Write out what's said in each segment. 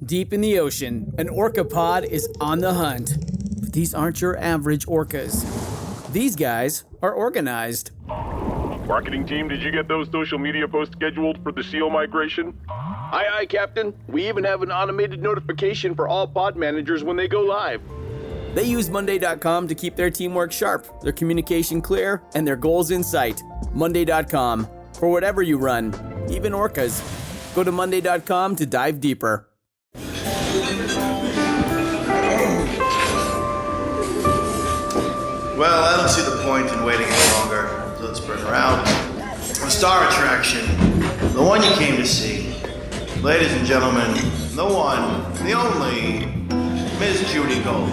Deep in the ocean, an orca pod is on the hunt. But these aren't your average orcas. These guys are organized. Marketing team, did you get those social media posts scheduled for the SEAL migration? Aye, Captain. We even have an automated notification for all pod managers when they go live. They use Monday.com to keep their teamwork sharp, their communication clear, and their goals in sight. Monday.com. For whatever you run, even orcas. Go to Monday.com to dive deeper. Well, I don't see the point in waiting any longer. So let's bring her out. The star attraction, the one you came to see. Ladies and gentlemen, the one, the only, Miss Judy Gold.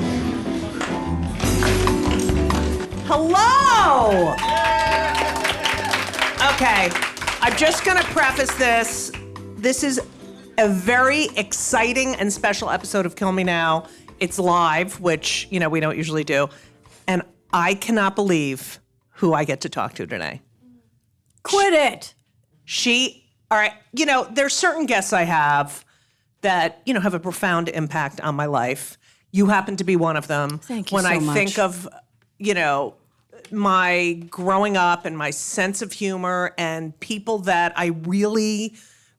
Hello! Okay, I'm just gonna preface this. This is a very exciting and special episode of Kill Me Now. It's live, which, we don't usually do. And I cannot believe who I get to talk to today. Quit it. All right, there's certain guests I have that, have a profound impact on my life. You happen to be one of them. Thank you when so I much. think of, my growing up and my sense of humor and people that I really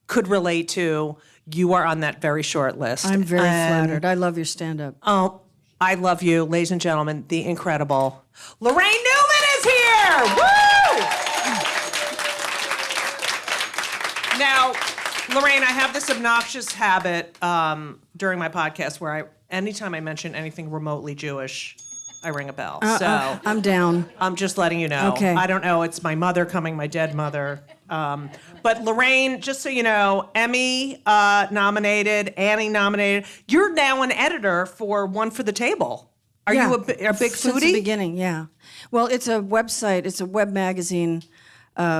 could relate to, you are on that very short list. I'm very flattered. I love your stand-up. Oh, I love you, ladies and gentlemen, the incredible Laraine Newman is here! Woo! Now, Laraine, I have this obnoxious habit during my podcast where anytime I mention anything remotely Jewish, I ring a bell. So I'm down. I'm just letting you know. Okay. I don't know. It's my mother coming, my dead mother. But Laraine, just so you know, Emmy nominated, Annie nominated. You're now an editor for One for the Table. Are you a big foodie? Since the beginning, yeah. Well, it's a website. It's a web magazine.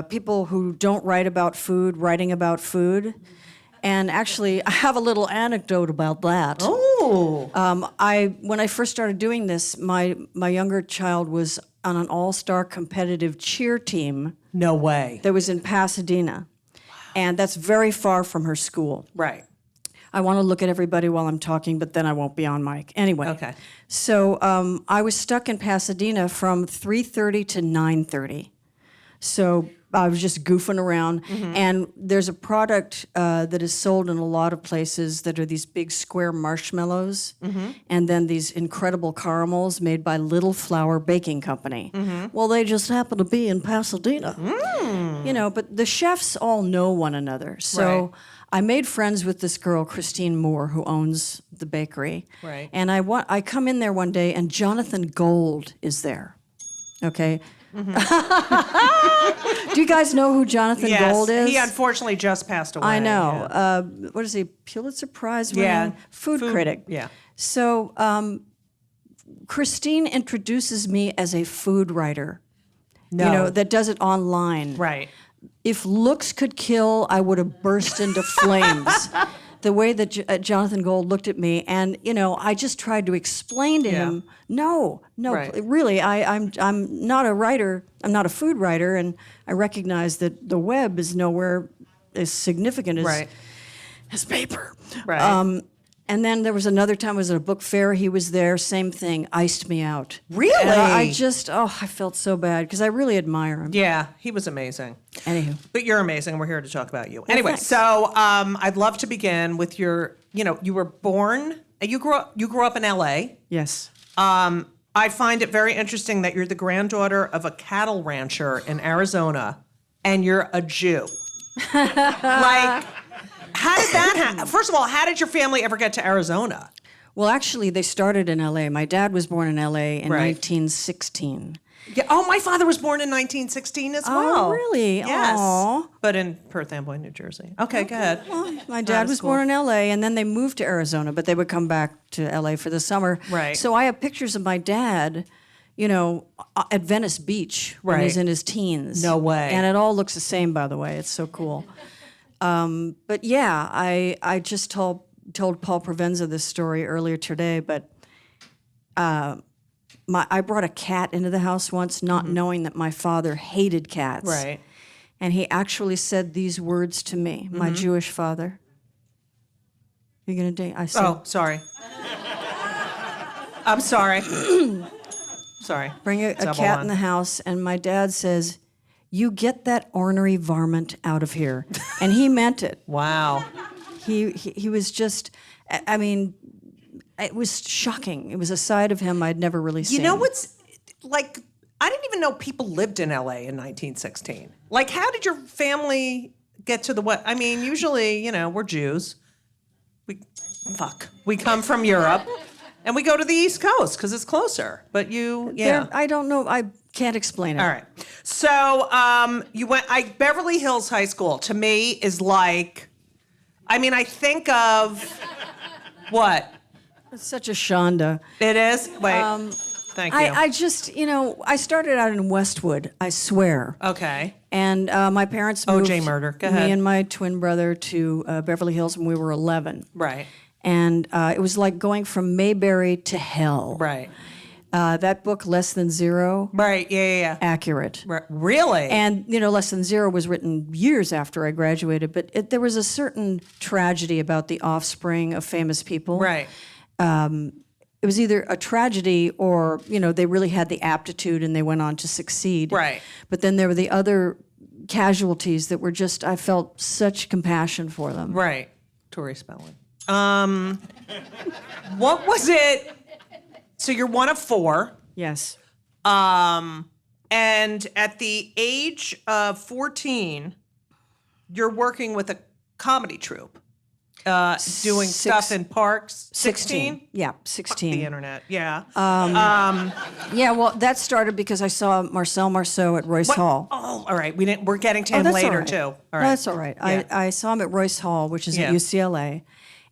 People who don't write about food, writing about food. And actually, I have a little anecdote about that. Oh. When I first started doing this, my younger child was on an all-star competitive cheer team. No way. That was in Pasadena. And that's very far from her school. Right. I want to look at everybody while I'm talking, but then I won't be on mic. Anyway. Okay. So I was stuck in Pasadena from 3:30 to 9:30. So I was just goofing around. Mm-hmm. And there's a product that is sold in a lot of places that are these big square marshmallows, mm-hmm. and then these incredible caramels made by Little Flower Baking Company. Mm-hmm. Well, they just happen to be in Pasadena. Mm. But the chefs all know one another. So right. I made friends with this girl, Christine Moore, who owns the bakery. Right. And I come in there one day, and Jonathan Gold is there. Okay. Mm-hmm. Do you guys know who Jonathan Gold is? He unfortunately just passed away. I know. Yeah. What is he? Pulitzer Prize winning food critic. Yeah. So Christine introduces me as a food writer. No. That does it online. Right. If looks could kill, I would have burst into flames. The way that Jonathan Gold looked at me, and I just tried to explain to him, no, right. really, I'm not a writer. I'm not a food writer, and I recognize that the web is nowhere as significant as paper. Right. And then there was another time I was at a book fair. He was there, same thing, iced me out. Really? And I felt so bad because I really admire him. Yeah, he was amazing. Anywho. But you're amazing. We're here to talk about you. Anyway, thanks. so I'd love to begin with your, you were born, you grew up in L.A. Yes. I find it very interesting that you're the granddaughter of a cattle rancher in Arizona, and you're a Jew. How did that happen? First of all, how did your family ever get to Arizona? Well, actually, they started in L.A. My dad was born in L.A. in 1916. Yeah. Oh, my father was born in 1916 as well. Oh, really? Yes. Aww. But in Perth Amboy, New Jersey. Okay, go ahead. Well, my dad was born in L.A., and then they moved to Arizona, but they would come back to L.A. for the summer. Right. So I have pictures of my dad, at Venice Beach when he's in his teens. No way. And it all looks the same, by the way. It's so cool. But yeah, I just told Paul Provenza this story earlier today, but I brought a cat into the house once, not knowing that my father hated cats. Right. And he actually said these words to me, my Jewish father. You're gonna date? I said, Oh, sorry. I'm sorry. Sorry. bring a Double cat on. in the house, and my dad says, "You get that ornery varmint out of here," and he meant it. Wow. He was just, I mean, it was shocking. It was a side of him I'd never really seen. You know what's like? I didn't even know people lived in LA in 1916. Like, how did your family get to the what? I mean, usually, we're Jews. We come from Europe, and we go to the East Coast because it's closer. But I don't know. I can't explain it. All right. So you went. Beverly Hills High School to me is like. I mean, I think of what It's such a shonda. it is. Wait. Thank you. I just, I started out in Westwood, I swear. Okay. And my parents moved OJ murder. Go ahead. me and my twin brother to Beverly Hills when we were 11. Right. And it was like going from Mayberry to hell. Right. That book, Less Than Zero, Right. Yeah. accurate. Really? And, Less Than Zero was written years after I graduated, but there was a certain tragedy about the offspring of famous people. Right. It was either a tragedy or, they really had the aptitude and they went on to succeed. Right. But then there were the other casualties that were just, I felt such compassion for them. Right. Tori Spelling. What was it? So you're one of four. Yes. And at the age of 14, you're working with a comedy troupe. Doing stuff in parks. 16? Yeah, 16. The internet, yeah. Yeah, well, that started because I saw Marcel Marceau at Royce Hall. Oh, all right. We're getting to him That's later all right. too. All right. That's all right. Yeah. I saw him at Royce Hall, which is Yeah. at UCLA,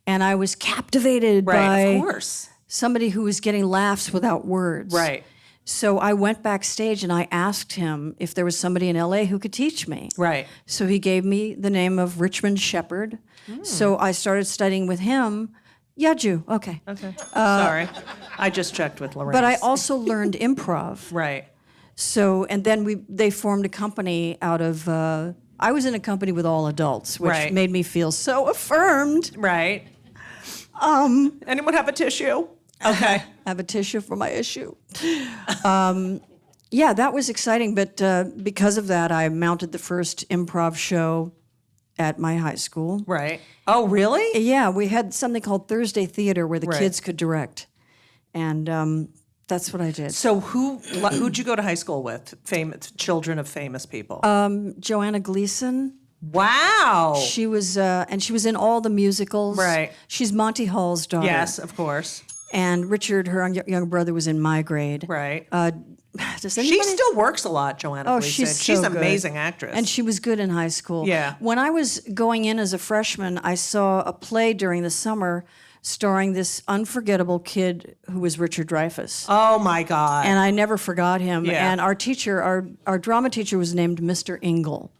and I was captivated Right, by of course. somebody who was getting laughs without words. Right. So I went backstage and I asked him if there was somebody in LA who could teach me. Right. So he gave me the name of Richmond Shepard. So I started studying with him. Yeah, Jew. Okay. Okay. Sorry. I just checked with Laraine. But I also learned improv. Right. So, and then they formed a company out of, I was in a company with all adults, which Right. made me feel so affirmed. Right. Anyone have a tissue? Okay. I have a tissue for my issue. Yeah, that was exciting, but because of that, I mounted the first improv show at my high school. Right. Oh, really? Yeah, we had something called Thursday Theater where the Right. kids could direct. And that's what I did. So who'd you go to high school with? Famous children of famous people. Joanna Gleason, Wow. she was, and she was in all the musicals. Right. She's Monty Hall's daughter. Yes, of course. And Richard, her younger brother, was in my grade. Right. Does anybody? She still works a lot, Joanna Oh, Gleason. she's an good. amazing actress. And she was good in high school. Yeah. When I was going in as a freshman, I saw a play during the summer starring this unforgettable kid who was Richard Dreyfuss. Oh my God. And I never forgot him. Yeah. And our teacher, our drama teacher was named Mr. Ingle.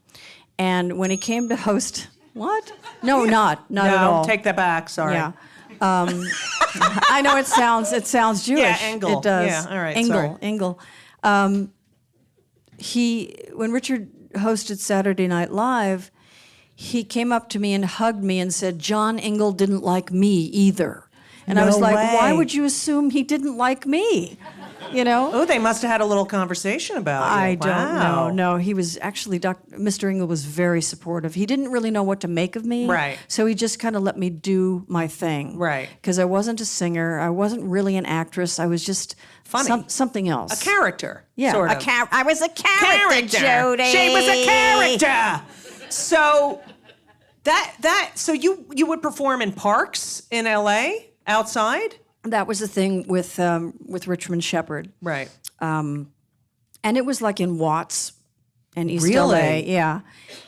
And when he came to host, what? No, not at all. Take that back. Sorry. Yeah. I know it sounds Jewish. Yeah, Engel. It does. Yeah, all right, Engel. sorry. When Richard hosted Saturday Night Live, he came up to me and hugged me and said, "John Engel didn't like me either." And I was No like, way. "Why would you assume he didn't like me?" Oh, they must have had a little conversation about you. I don't Wow. know. No, he was actually, Mr. Engel was very supportive. He didn't really know what to make of me. Right. So he just kind of let me do my thing. Right. Because I wasn't a singer. I wasn't really an actress. I was just Funny. something else. A character. Yeah. Sort a of. I was a character, Jody. She was a character. So so you would perform in parks in LA outside? That was the thing with Richmond Shepard. Right. And it was like in Watts and East Really? LA. Yeah.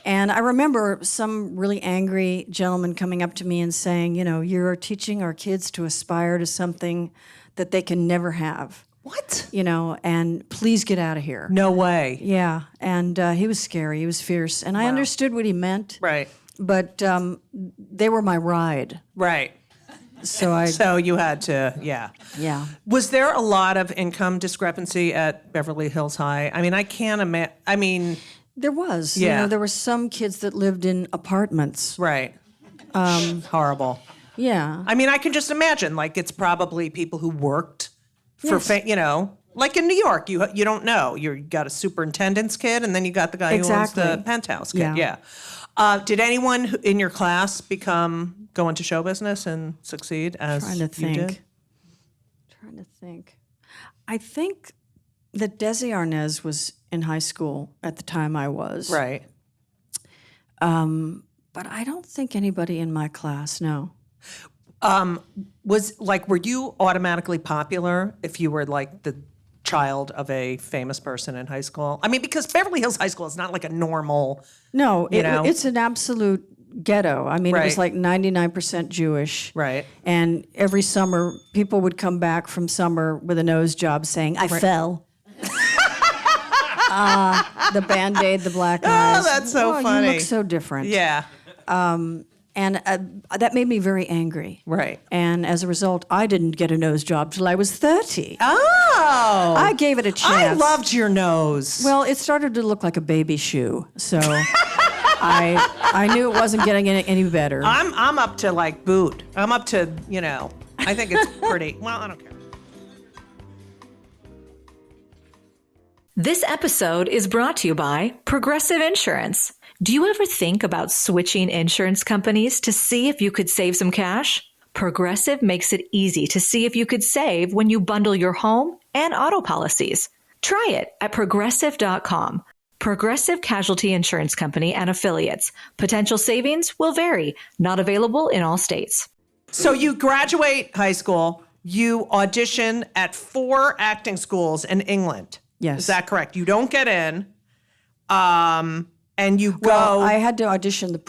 And I remember some really angry gentleman coming up to me and saying, you're teaching our kids to aspire to something that they can never have. What? And please get out of here. No way. Yeah. And he was scary. He was fierce. And I understood what he meant. Right. But they were my ride. Right. So you had to, yeah. Yeah. Was there a lot of income discrepancy at Beverly Hills High? I mean, I can't imagine. There was. Yeah. There were some kids that lived in apartments. Right. Horrible. Yeah. I mean, I can just imagine, like, it's probably people who worked for, like in New York, you don't know. You got a superintendent's kid, and then you got the guy who owns the penthouse kid. Yeah. Did anyone in your class go into show business and succeed as Trying to think. you did? Trying to think. I think that Desi Arnaz was in high school at the time I was. Right. But I don't think anybody in my class, no. Were you automatically popular if you were like the child of a famous person in high school? I mean, because Beverly Hills High School is not like a normal. No, you know? it's an absolute ghetto. I mean, it was Right. like 99% Jewish. Right. And every summer, people would come back from summer with a nose job saying, I fell. The Band-Aid, the black eyes. Oh, that's so "Oh, funny. You look so different. Yeah. And that made me very angry. Right. And as a result, I didn't get a nose job till I was 30. Oh. I gave it a I chance. loved your nose. Well, it started to look like a baby shoe, so I knew it wasn't getting any better. I'm up to like boot. I'm up to, I think it's pretty. Well, I don't care. This episode is brought to you by Progressive Insurance. Do you ever think about switching insurance companies to see if you could save some cash? Progressive makes it easy to see if you could save when you bundle your home and auto policies. Try it at progressive.com. Progressive Casualty Insurance Company and Affiliates. Potential savings will vary. Not available in all states. So you graduate high school, you audition at 4 acting schools in England. Yes. Is that correct? You don't get in, and you go. Well, I had to audition the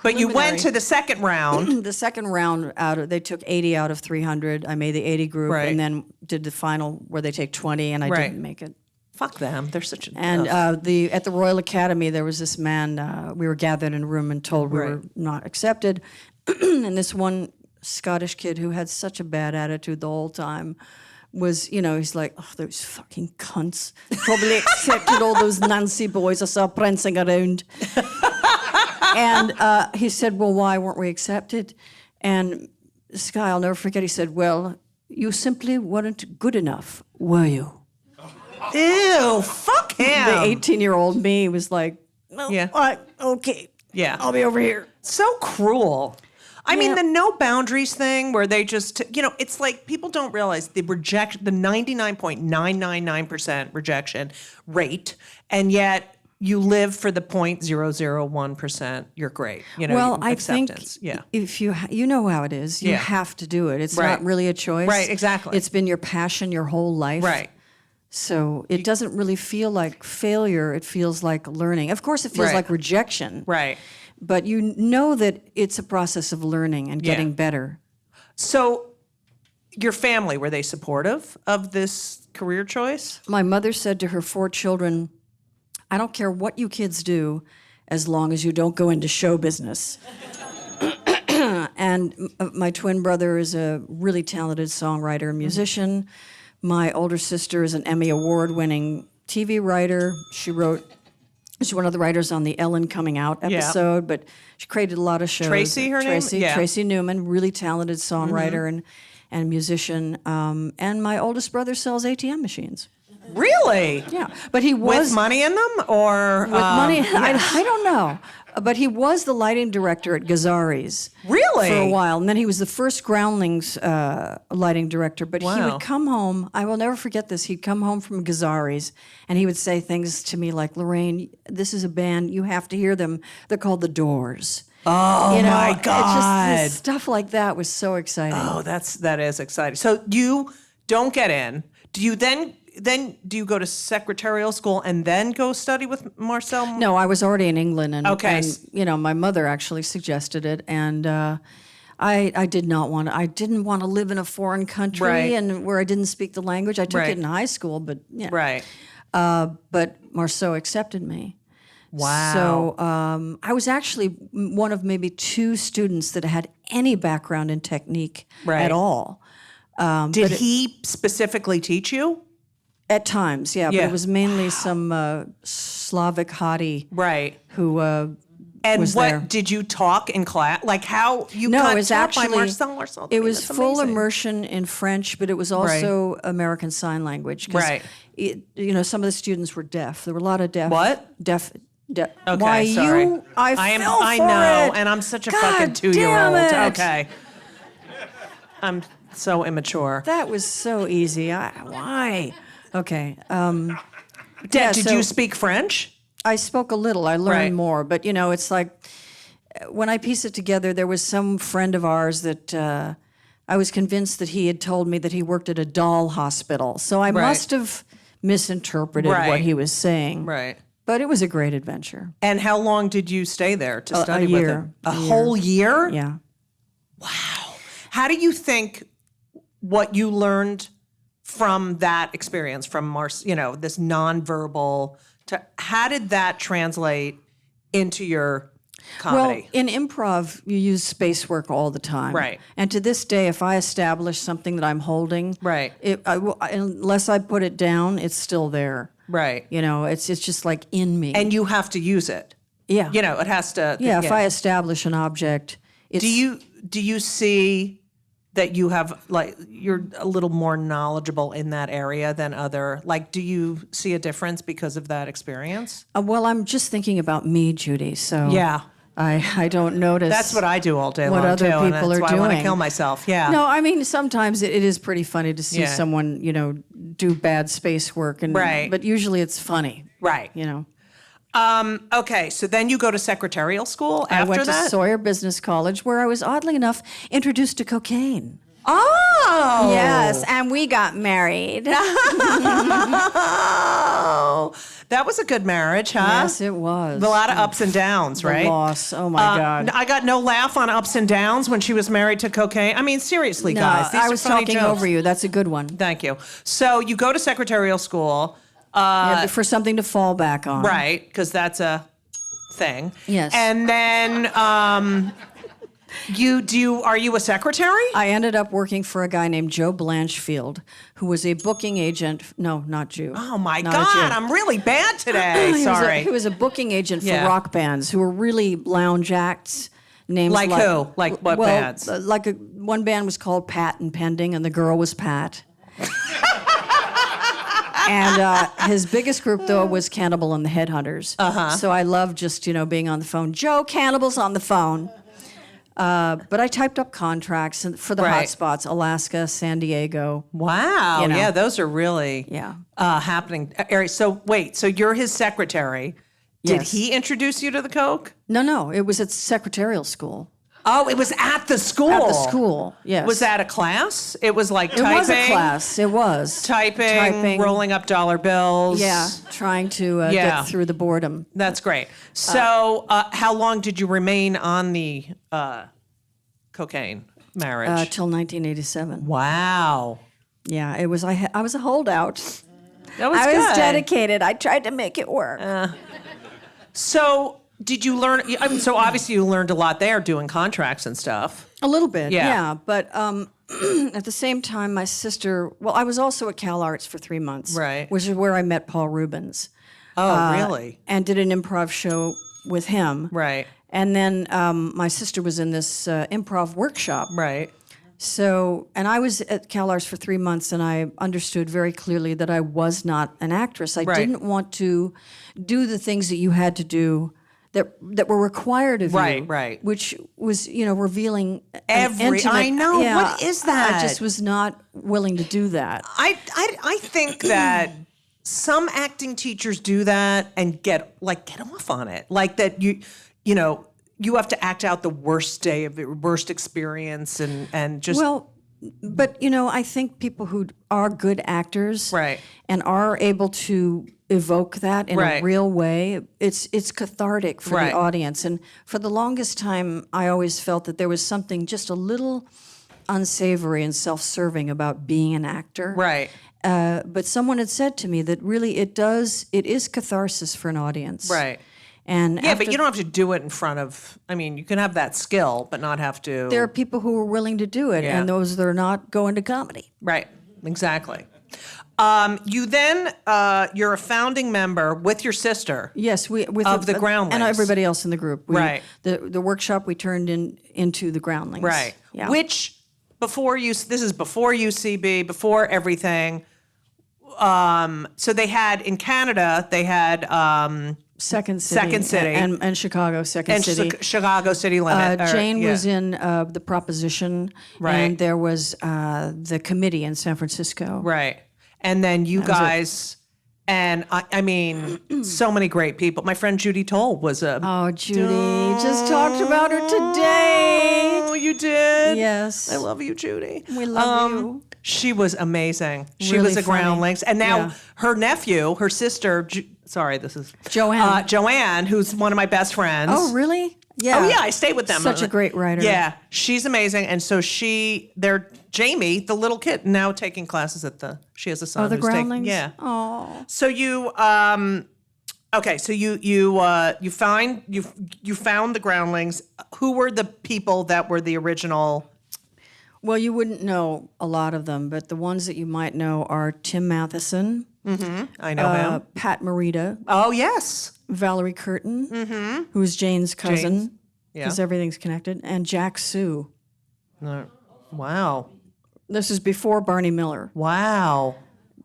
but you went to the second round. the second round they took 80 out of 300. I made the 80 group Right. and then did the final where they take 20 and I Right. didn't make it. Fuck them. They're such a. And at the Royal Academy, there was this man, we were gathered in a room and told we were not accepted. And this one Scottish kid who had such a bad attitude the whole time was, he's like, oh, those fucking cunts. Probably accepted all those Nancy boys I saw prancing around. And he said, well, why weren't we accepted? And this guy, I'll never forget, he said, well, you simply weren't good enough, were you? Ew, fuck him. The 18-year-old me was like, no, Yeah. all right, okay. Yeah. I'll be over here. So cruel. I mean, the no boundaries thing where they just, it's like people don't realize the 99.999% rejection rate, and yet you live for the 0.001%. You're great. Well, I think acceptance. Yeah. if you know how it is, you Yeah. have to do it. It's Right. not really a choice. Right, exactly. It's been your passion your whole life. Right. So it doesn't really feel like failure. It feels like learning. Of course, it feels Right. like rejection. Right. But you know that it's a process of learning and getting better. So your family, were they supportive of this career choice? My mother said to her 4 children, I don't care what you kids do as long as you don't go into show business. And my twin brother is a really talented songwriter and musician. My older sister is an Emmy Award-winning TV writer. She's one of the writers on the Ellen Coming Out episode, but she created a lot of shows. Tracy, her name? Tracy, Yeah. Tracy Newman, really talented songwriter and musician. And my oldest brother sells ATM machines. Really? Yeah, but he was With money in them, or with money. I don't know, but he was the lighting director at Gazzari's. Really? For a while, and then he was the first Groundlings lighting director. But he Wow. would come home. I will never forget this. He'd come home from Gazzari's, and he would say things to me like, "Laraine, this is a band. You have to hear them. They're called The Doors." Oh my It's God. just stuff like that was so exciting. Oh, that is exciting. So you don't get in. Do you then do you go to secretarial school and then go study with Marcel? No, I was already in England, and, Okay. and my mother actually suggested it, and I did not want to. I didn't want to live in a foreign country Right. and where I didn't speak the language. I took Right. it in high school, but yeah. Right. But Marceau accepted me. Wow. So I was actually one of maybe 2 students that had any background in technique Right. at all. Did he specifically teach you? At times, yeah. Yeah. But it was mainly some Slavic hottie Right. who And was what there. did you talk in class? Like how you No, got it was taught by actually Marcel? it was full immersion in French, but it was also American Sign Language. 'Cause Right. Some of the students were deaf. There were a lot of deaf. What? Deaf. Okay, Why sorry. you? I fell I for know, it. and I'm such a God fucking 2-year-old. damn it. Okay. I'm so immature. That was so easy. Why? Okay. Did you speak French? I spoke a little. I learned Right. more, but it's like when I piece it together, there was some friend of ours that I was convinced that he had told me that he worked at a doll hospital. So I must have misinterpreted what he was saying. Right. But it was a great adventure. And how long did you stay there to study a with year. him? A whole year? Yeah. How do you think what you learned from that experience, from this nonverbal, how did that translate into your comedy? Well, in improv, you use space work all the time. Right. And to this day, if I establish something that I'm holding, Right. Unless I put it down, it's still there. Right. It's just like in me. And you have to use it. Yeah. It has to. Yeah, if I establish an object, it's... Do you see that you have, like, you're a little more knowledgeable in that area than other, like, do you see a difference because of that experience? Well, I'm just thinking about me, Judy, so... Yeah. I don't notice... That's what I do all day what long, other too, and people that's are why doing. I want to kill myself, yeah. No, I mean, sometimes it is pretty funny to see someone, do bad space work, Right. but usually it's funny. Right. Okay, so then you go to secretarial school after I went that? to Sawyer Business College, where I was, oddly enough, introduced to cocaine. Oh! Yes, and we got married. Oh, that was a good marriage, huh? Yes, it was. A lot of ups and downs, The right? loss, oh my God. I got no laugh on ups and downs when she was married to cocaine. I mean, seriously, No, guys. These I are was funny talking jokes. over you. That's a good one. Thank you. So you go to secretarial school, For something to fall back on. right? Because that's a thing. Yes. And then are you a secretary? I ended up working for a guy named Joe Blanchfield, who was a booking agent. No, not Jew. Oh my Not a God, Jew. I'm really bad today. He was a booking agent for Yeah. rock bands who were really lounge acts. Names Like who? Like what bands? One band was called Pat and Pending, and the girl was Pat. And his biggest group, though, was Cannibal and the Headhunters. So I loved just, being on the phone. Joe, Cannibal's on the phone. But I typed up contracts for the Right. hot spots, Alaska, San Diego. Wow. know. Yeah, those are really Yeah. happening. Eric, so wait, so you're his secretary. Did Yes. he introduce you to the coke? No, it was at secretarial school. Oh, it was at the school. At the school, yes. Was that a class? It was like It typing. was a class. It was. Typing, rolling up dollar bills. Yeah, trying to Yeah. get through the boredom. That's great. So, how long did you remain on the cocaine marriage? Till 1987. Wow. Yeah, it was. I was a holdout. That was I was good. dedicated. I tried to make it work. So, did you learn? I mean, so obviously you learned a lot there doing contracts and stuff. A little bit, Yeah. yeah. But at the same time, my sister. Well, I was also at Cal Arts for 3 months, Right. Which is where I met Paul Rubens. Oh, really? And did an improv show with him, Right. And then my sister was in this improv workshop, Right. So, and I was at Cal Arts for 3 months, and I understood very clearly that I was not an actress. I Right. didn't want to do the things that you had to do that were required of you. Right. Which was, revealing an Every- intimate- I know. What is that? I just was not willing to do that. I think that some acting teachers do that and get off on it. Like that you have to act out the worst day of your worst experience and just Well, but I think people who are good actors, Right. and are able to evoke that in Right. a real way, it's cathartic for Right. the audience. And for the longest time, I always felt that there was something just a little unsavory and self-serving about being an actor. Right. But someone had said to me that really it is catharsis for an audience. Right. And Yeah, but you don't have to do it in front of. I mean, you can have that skill, but not have to. there are people who are willing to do it, Yeah. and those that are not go into comedy. Right. Exactly. You then, you're a founding member with your sister. Yes, we with Of the Groundlings. and everybody else in the group. Right. The workshop we turned into the Groundlings. Right. Yeah. Which this is before UCB, before everything. So they had in Canada, they had Second City. And Chicago, Second City. Chicago City Limit. Jane was in the Proposition, Right. and there was the committee in San Francisco. Right. And then you guys, and I mean, so many great people. My friend Judy Gold was a. Oh, Judy. Just talked about her today. Oh, you did? Yes. I love you, Judy. We love you. She was amazing. She Really was a funny. Groundlings. And now Yeah. her nephew, her sister, this is Joanne. Joanne, who's one of my best friends. Oh, really? Yeah. Oh, yeah, I stayed with them. Such a great writer. Yeah, she's amazing. And so Jamie, the little kid, now taking classes at she has a son Oh, the who's taking, Groundlings? yeah. Oh. So you, okay, so you found the Groundlings. Who were the people that were the original? Well, you wouldn't know a lot of them, but the ones that you might know are Tim Matheson, I know him. Pat Morita, Oh, yes. Valerie Curtin, who's Jane's cousin, Yeah. because everything's connected, and Jack Sue. Wow. This is before Barney Miller. Wow.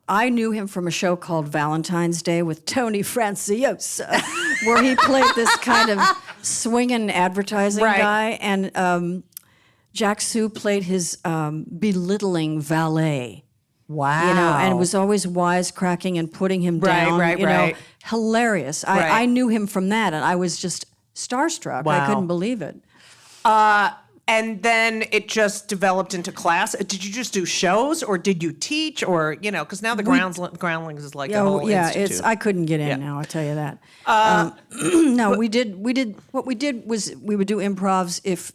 I knew him from a show called Valentine's Day with Tony Franciosa, where he played this kind of swinging advertising Right. guy, and Jack Sue played his belittling valet. Wow. You know, and was always wisecracking and putting him down. Right, you know, right. hilarious. Right. I knew him from that, and I was just starstruck. Wow. I couldn't believe it. And then it just developed into class. Did you just do shows, or did you teach, or because now the Groundlings is like a whole institute. I couldn't get in Yeah. now. I'll tell you that. No, we did. What we did was we would do improvs if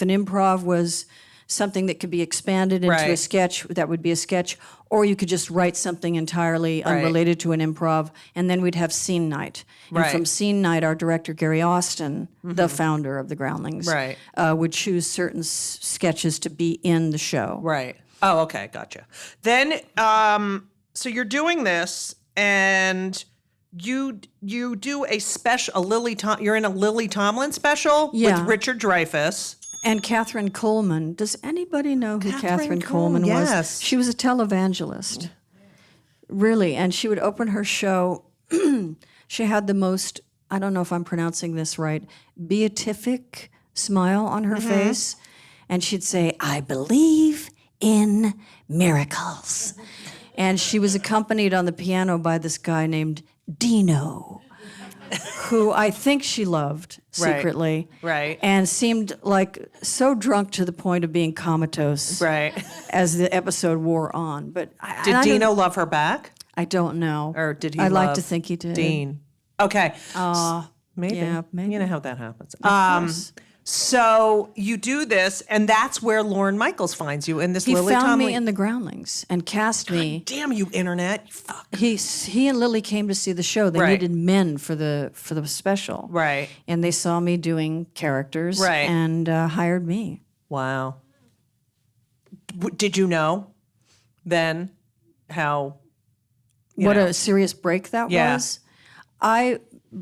an improv was something that could be expanded into a Right. sketch, that would be a sketch, or you could just write something entirely Right. unrelated to an improv, and then we'd have scene night. And Right. from scene night, our director, Gary Austin, the founder of the Groundlings, Right. would choose certain sketches to be in the show. Right. Oh, okay, gotcha. Then, so you're doing this, and you do a special, you're in a Lily Tomlin special Yeah. with Richard Dreyfuss. And Catherine Coleman. Does anybody know who Catherine Catherine Coleman, Coleman was? yes. She was a televangelist. Really. And she would open her show. She had the most, I don't know if I'm pronouncing this right, beatific smile on her face. And she'd say, I believe in miracles. And she was accompanied on the piano by this guy named Dino, who I think she loved secretly. Right. And seemed like so drunk to the point of being comatose Right. as the episode wore on. But Did Dino love her back? I don't know. Or did he I'd like love to think he did. Dean. Okay. Maybe. yeah, maybe. You know how that happens. course. So you do this, and that's where Lorne Michaels finds you in this He Lily found Tomlin. me in the Groundlings and cast me. Damn you, internet. You fuck. He and Lily came to see the show. They Right. needed men for the special. Right. And they saw me doing characters. Right. And hired me. Wow. Did you know then how? What a serious break that Yeah. was. I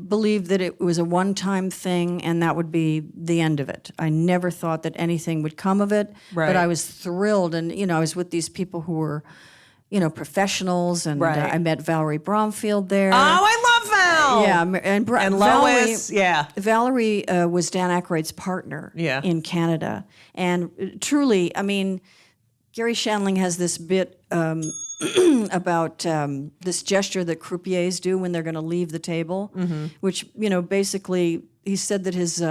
believed that it was a one-time thing and that would be the end of it. I never thought that anything would come of it, Right. but I was thrilled. And, I was with these people who were, professionals, and Right. I met Valerie Bromfield there. Oh, I love Val. Yeah, and Lois, yeah. Valerie was Dan Aykroyd's partner Yeah. in Canada. And truly, I mean, Gary Shandling has this bit about this gesture that croupiers do when they're going to leave the table, which, basically he said that his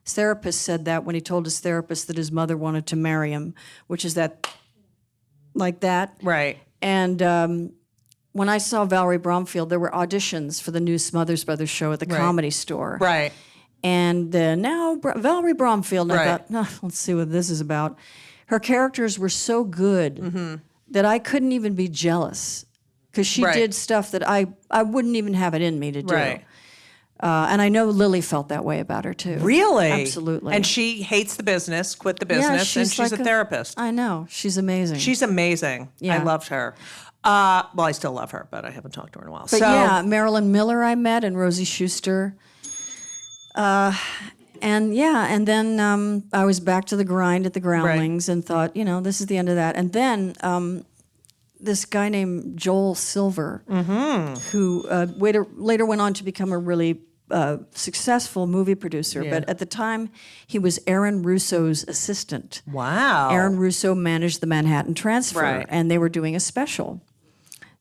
therapist said that when he told his therapist that his mother wanted to marry him, which is that, like that. Right. And when I saw Valerie Bromfield, there were auditions for the new Smothers Brothers show at the Comedy Store. Right. And now Valerie Bromfield, and Right. I thought, let's see what this is about. Her characters were so good that I couldn't even be jealous because she Right. did stuff that I wouldn't even have it in me to do. Right. And I know Lily felt that way about her too. Really? Absolutely. And she hates the business, quit the business, and she's like a therapist. I know. She's amazing. She's amazing. I Yeah. loved her. Well, I still love her, but I haven't talked to her in a while. But yeah, Marilyn Miller I met and Rosie Schuster. And then I was back to the grind at the Groundlings and thought, this is the end of that. And then this guy named Joel Silver, who later went on to become a really successful movie producer. Yeah. But at the time, he was Aaron Russo's assistant. Wow. Aaron Russo managed the Manhattan Transfer, and they were doing a special.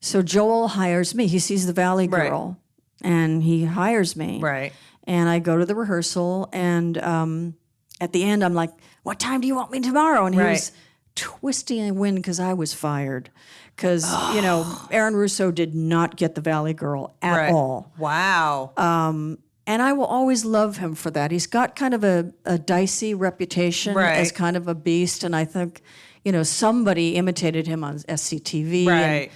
So Joel hires me. He sees the Valley Girl, and he hires me. Right. And I go to the rehearsal, and at the end, I'm like, "What time do you want me tomorrow?" And he was twisting in the wind because I was fired. Because, Aaron Russo did not get the Valley Girl at all. Wow. And I will always love him for that. He's got kind of a dicey reputation as kind of a beast, and I think, somebody imitated him on SCTV. Right.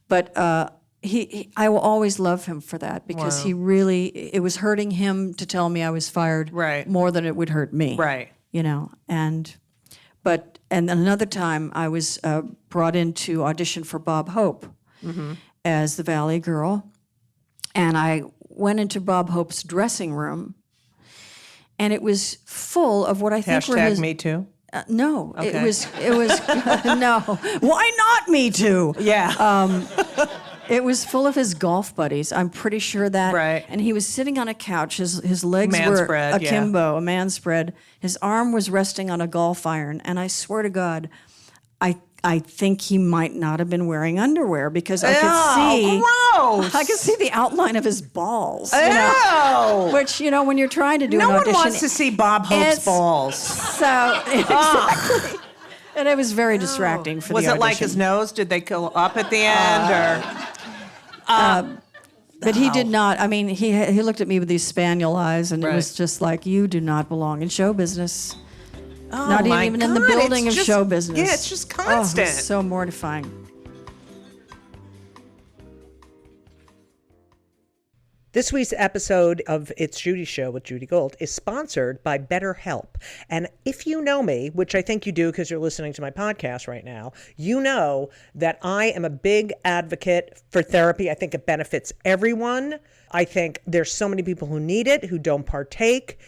But I will always love him for that because it was hurting him to tell me I was fired more than it would hurt me. Right. And then another time I was brought in to audition for Bob Hope as the Valley Girl. And I went into Bob Hope's dressing room, and it was full of what I think were his... Me too? No, okay. It was no. Why not Me Too? Yeah. It was full of his golf buddies. I'm pretty sure that. Right. And he was sitting on a couch. His legs Man were spread, akimbo, a man spread. His arm was resting on a golf iron. And I swear to God, I think he might not have been wearing underwear because I could see. Gross. I could see the outline of his balls. Which, when you're trying to do an audition. No one wants to see Bob Hope's balls. So, exactly. And it was very distracting for the audition. Was it like his nose? Did they go up at the end? But he did not. I mean, he looked at me with these spaniel eyes, and it was just like, you do not belong in show business. Not even in the building of show business. Yeah, it's just constant. Oh, it's so mortifying. This week's episode of It's Judy Show with Judy Gold is sponsored by BetterHelp. And if you know me, which I think you do because you're listening to my podcast right now, you know that I am a big advocate for therapy. I think it benefits everyone. I think there's so many people who need it, who don't partake.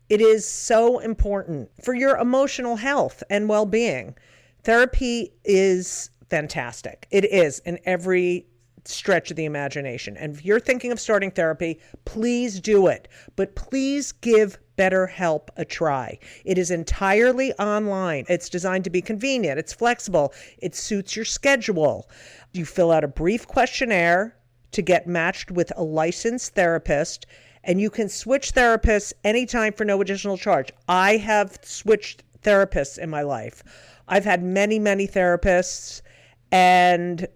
It is so important for your emotional health and well-being. Therapy is fantastic. It is in every stretch of the imagination. And if you're thinking of starting therapy, please do it. But please give BetterHelp a try. It is entirely online. It's designed to be convenient. It's flexible. It suits your schedule. You fill out a brief questionnaire to get matched with a licensed therapist, and you can switch therapists anytime for no additional charge. I have switched therapists in my life. I've had many, many therapists, and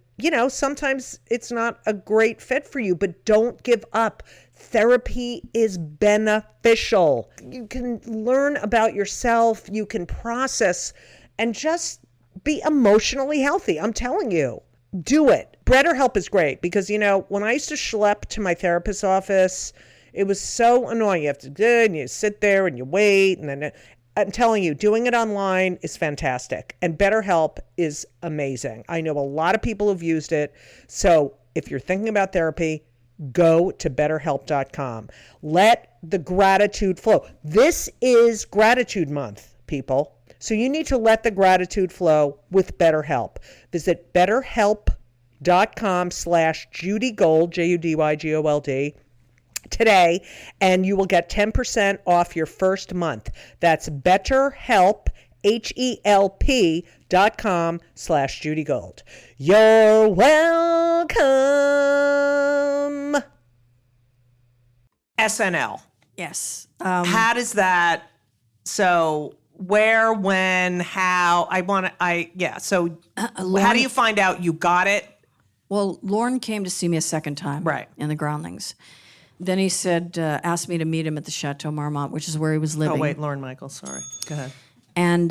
sometimes it's not a great fit for you, but don't give up. Therapy is beneficial. You can learn about yourself, you can process, and just be emotionally healthy. I'm telling you, do it. BetterHelp is great because, when I used to schlep to my therapist's office, it was so annoying. You have to do it, and you sit there and you wait, and then I'm telling you, doing it online is fantastic. And BetterHelp is amazing. I know a lot of people who've used it. So if you're thinking about therapy, go to BetterHelp.com. Let the gratitude flow. This is Gratitude Month, people. So you need to let the gratitude flow with BetterHelp. Visit BetterHelp.com/JudyGold, JudyGold, today, and you will get 10% off your first month. That's BetterHelp, HELP.com/JudyGold. You're welcome. SNL. Yes. How does that, so where, when, how, so how do you find out you got it? Well, Lorne came to see me a second time in the Groundlings. Then he said, asked me to meet him at the Chateau Marmont, which is where he was living. Oh, wait, Lorne Michaels, sorry. Go ahead. And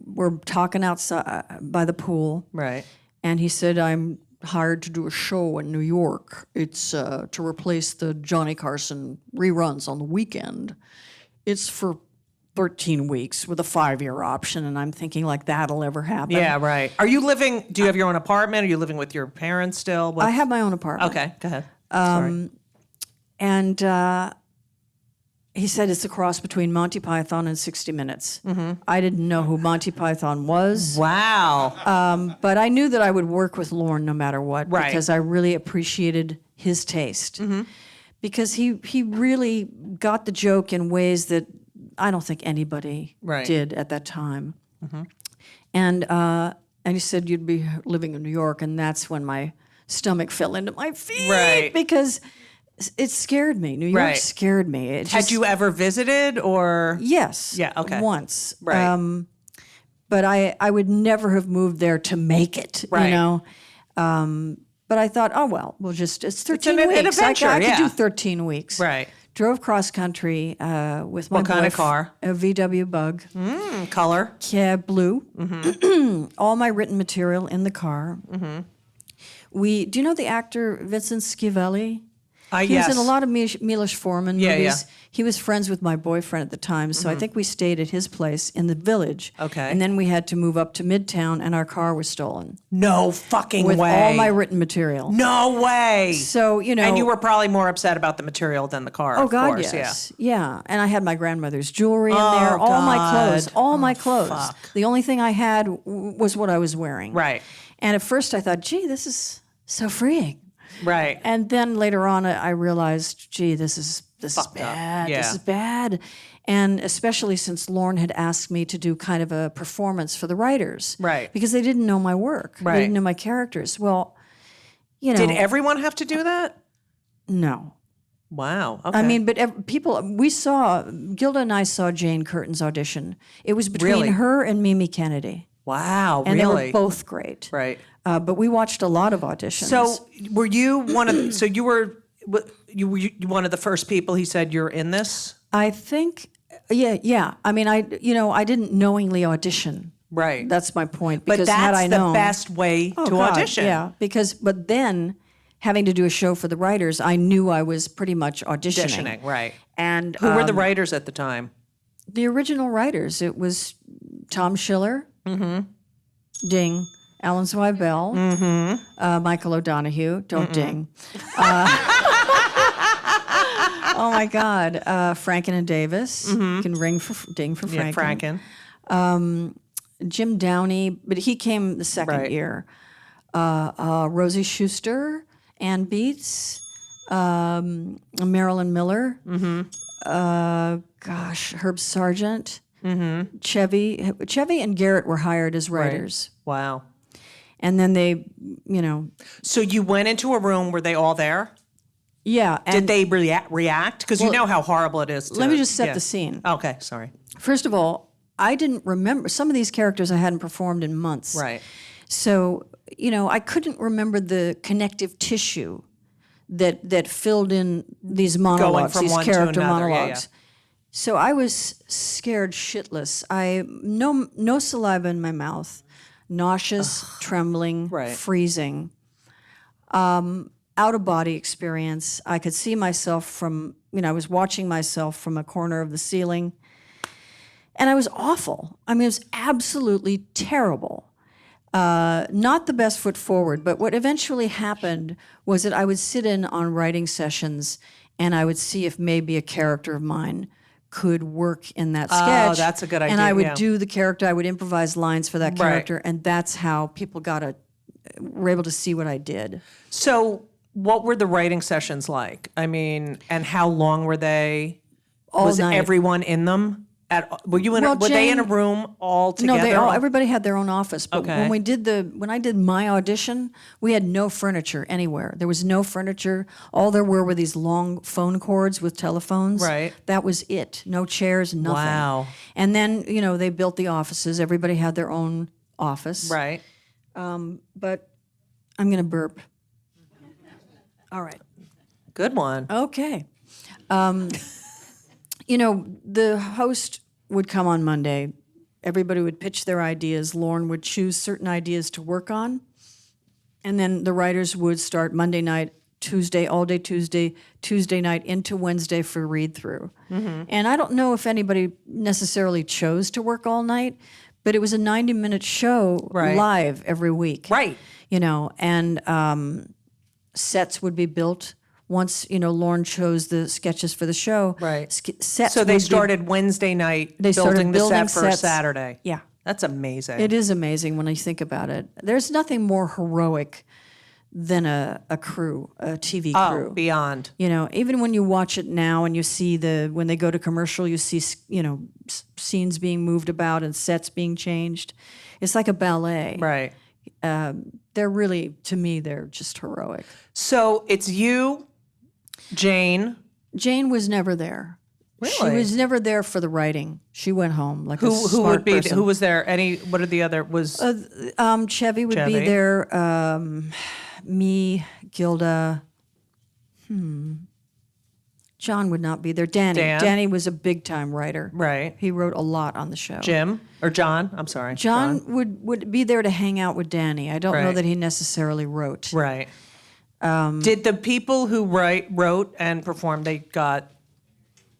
we're talking outside by the pool. Right. And he said, I'm hired to do a show in New York. It's to replace the Johnny Carson reruns on the weekend. It's for 13 weeks with a 5-year option, and I'm thinking like that'll ever happen. Yeah, right. Do you have your own apartment? Are you living with your parents still? I have my own apartment. Okay, go ahead. Sorry. And he said it's a cross between Monty Python and 60 Minutes. I didn't know who Monty Python was. Wow. But I knew that I would work with Lorne no matter what, Right. because I really appreciated his taste. Because he really got the joke in ways that I don't think anybody Right. did at that time. And he said you'd be living in New York, and that's when my stomach fell into my feet. Right. Because it scared me. New York Right. scared me. It Had just- you ever visited or? Yes. Yeah, okay. Once. Right. But I would never have moved there to make it, Right. you know. But I thought, oh, well, it's 13 an weeks. adventure, I could yeah. do 13 weeks. Right. Drove cross country with my What kind of boyf- car? A VW Bug. Color? Yeah, blue. All my written material in the car. Do you know the actor Vincent Schiavelli? He Yes. was in a lot of Milos Forman Yeah, movies. yeah. He was friends with my boyfriend at the time, so I think we stayed at his place in the Village. Okay. And then we had to move up to Midtown, and our car was stolen No fucking with way. all my written material. No way. So, you know. And you were probably more upset about the material than the car. Oh, of God, course. yes. Yeah. And I had my grandmother's jewelry in there, all my clothes, God. all my clothes. fuck. The only thing I had was what I was wearing. Right. And at first I thought, gee, this is so freeing. Right. And then later on, I realized, gee, this is Fucked up. bad. Yeah. This is bad. And especially since Lorne had asked me to do kind of a performance for the writers. Right. Because they didn't know my work. Right. They didn't know my characters. Well, you know. Did everyone have to do that? No. Wow. Okay. I mean, but Gilda and I saw Jane Curtin's audition. It was between Really? her and Mimi Kennedy. wow. And really? they were both great. Right. But we watched a lot of auditions. So were you one of? So you were one of the first people he said you're in this? I think, yeah. I mean, I didn't knowingly audition. Right. That's my point. But Because had that's I the known, best way Oh, to God, audition. Yeah, but then having to do a show for the writers, I knew I was pretty much auditioning. Auditioning. Right. And Who were the writers at the time? the original writers? It was Tom Schiller, Ding, Alan Zweibel, Michael O'Donoghue, don't ding. Oh my God, Franken and Davis. You can ding for Franken. Yeah, Franken. Jim Downey, but he came the second Right. year. Rosie Schuster, Ann Beats, Marilyn Miller. Herb Sargent. Chevy and Garrett were hired as writers. Wow. And then they, So you went into a room. Were they all there? yeah. Did And they react? Because you know how horrible it is. let me just set the scene. Okay. Sorry. First of all, I didn't remember some of these characters I hadn't performed in months. Right. So, I couldn't remember the connective tissue that filled in these monologues, from these one to character another, yeah, monologues. So I was scared shitless. No saliva in my mouth, nauseous, trembling, Right. freezing. Out of body experience. I could see myself from, I was watching myself from a corner of the ceiling. And I was awful. I mean, it was absolutely terrible. Not the best foot forward, but what eventually happened was that I would sit in on writing sessions and I would see if maybe a character of mine could work in that sketch. Oh, that's a good And idea, I would yeah. do the character, I would improvise lines for that Right. character, and that's how people were able to see what I did. So what were the writing sessions like? I mean, and how long were they? All Was night. everyone in them? Were they in a Jane- room all together? No, everybody had their own office. But Okay. when I did my audition, we had no furniture anywhere. There was no furniture. All there were these long phone cords with telephones. Right. That was it. No chairs, nothing. Wow. And then, they built the offices. Everybody had their own office. Right. But I'm going to burp. All right. Good one. Okay. The host would come on Monday. Everybody would pitch their ideas. Lorne would choose certain ideas to work on. And then the writers would start Monday night Tuesday, all day Tuesday night into Wednesday for read through. And I don't know if anybody necessarily chose to work all night, but it was a 90-minute show live every week. Right. You know, and sets would be built once, you know, Lauren chose the sketches for the show. Right. Sets So they would started Wednesday night They started building the building set for sets. Saturday. Yeah. That's amazing. It is amazing when I think about it. There's nothing more heroic than a crew, a TV crew. Oh, beyond. You know, even when you watch it now and you see when they go to commercial, you see, you know, scenes being moved about and sets being changed. It's like a ballet. Right. They're really, to me, they're just heroic. So it's you, Jane. Jane was never there. Really? She was never there for the writing. She went home like a Who smart would be? person. Who was there? What are the other? Was Chevy would Chevy. be there. Me, Gilda. John would not be there. Danny was a big time writer. Right. He wrote a lot on the show. Jim or John? I'm sorry. John would be there to hang out with Danny. I don't know Right. that he necessarily wrote. Right. Did the people who wrote and performed,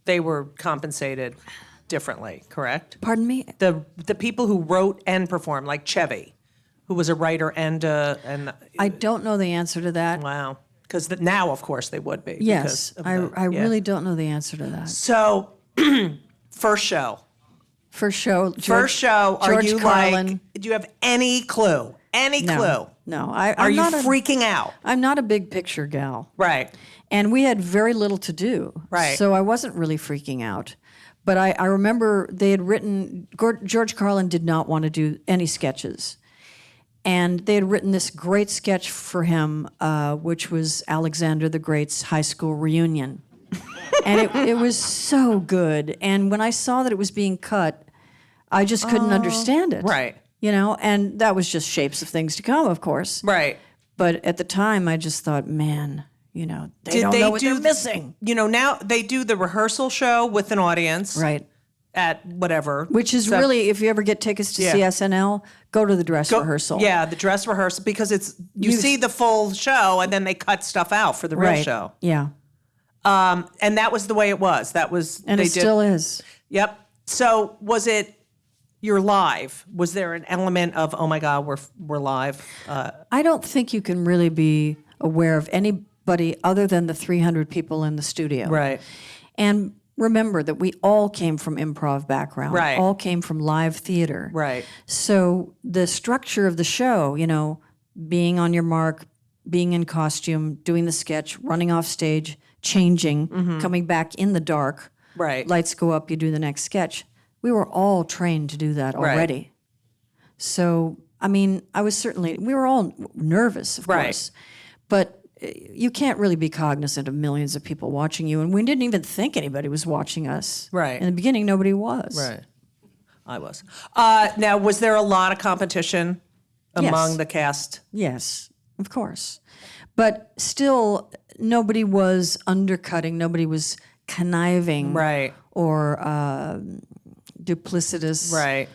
they were compensated differently, correct? Pardon me? The people who wrote and performed, like Chevy, who was a writer and I don't know the answer to that. wow, because now of course they would be. Yes, because of I really don't know the answer to that. So, first show. First show. First show. Are George you Carlin. like? Do you have any clue? Any clue? No. Are you freaking out? I'm not a big picture gal. Right. And we had very little to do. Right. So I wasn't really freaking out. But I remember they had written, George Carlin did not want to do any sketches. And they had written this great sketch for him, which was Alexander the Great's high school reunion. And it was so good. And when I saw that it was being cut, I just couldn't understand it. Right. You know, and that was just shapes of things to come, of course. Right. But at the time, I just thought, man, you know, they don't know what they're missing. You know, now they do the rehearsal show with an audience. Right. At whatever. Which is really, if you ever get tickets to see SNL, go to the dress rehearsal. Yeah, the dress rehearsal, because you see the full show and then they cut stuff out for the real Right. show. Yeah. And that was the way it was. And it still is. Yep. So was it, you're live? Was there an element of, oh my God, we're live? I don't think you can really be aware of anybody other than the 300 people in the studio. Right. And remember that we all came from improv background. Right. All came from live theater. Right. So the structure of the show, you know, being on your mark, being in costume, doing the sketch, running off stage, changing, coming back in the dark. Right. Lights go up, you do the next sketch. We were all trained to do that already. Right. So, I mean, we were all nervous, of Right. course. But you can't really be cognizant of millions of people watching you. And we didn't even think anybody was watching us. Right. In the beginning, nobody was. Right. I was. Now, was there a lot of competition among the cast? Yes, of course. But still, nobody was undercutting. Nobody was conniving. Right. Or duplicitous. Right.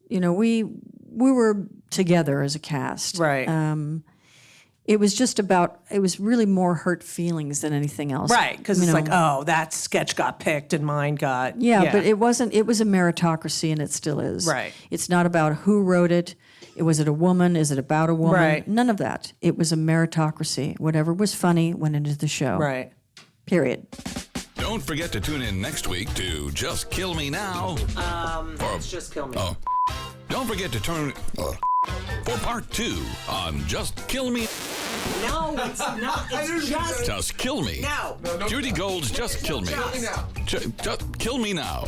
You know, we were together as a cast. Right. It was really more hurt feelings than anything else. Right, because it's like, oh, that sketch got picked and mine got... Yeah, but it wasn't. It was a meritocracy, and it still is. Right. It's not about who wrote it. Was it a woman? Is it about a woman? Right. None of that. It was a meritocracy. Whatever was funny went into the show. Right. Period. Don't forget to tune in next week to Just Kill Me Now. It's Just Kill Me. Oh. Don't forget to turn for part 2 on Just Kill Me. No, it's not. It's Just Kill Me. No. Judy Gold's Just Kill Me. Just Kill Me Now.